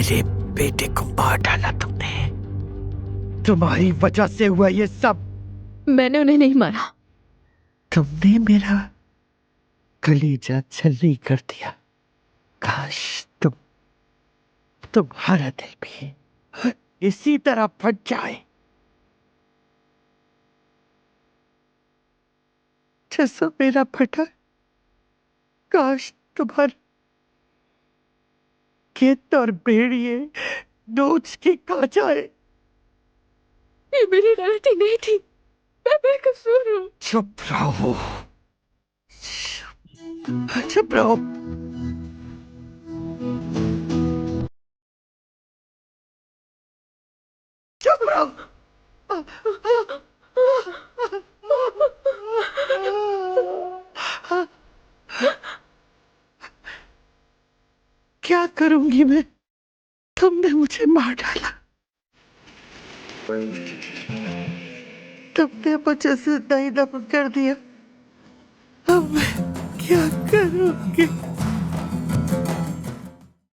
मेरे बेटे को मार डाला तुमने। तुम्हारी वजह से हुआ ये सब। मैंने उन्हें नहीं मारा। तुमने मेरा कलेजा छल्ली कर दिया। काश तुम्हारा दिल भी इसी तरह फट जाए जैसा मेरा फटा। काश तुम्हारे खेत और भेड़िए नोच के खा जाए। ये मेरी गलती नहीं थी, मैं बेकसूर हूँ। चुप रहो, चुप रहो। चुप रहो। क्या करूंगी मैं? तुमने मुझे मार डाला। तुमने मुझे जिंदा ही दफन कर दिया। अब मैं क्या करूंगी?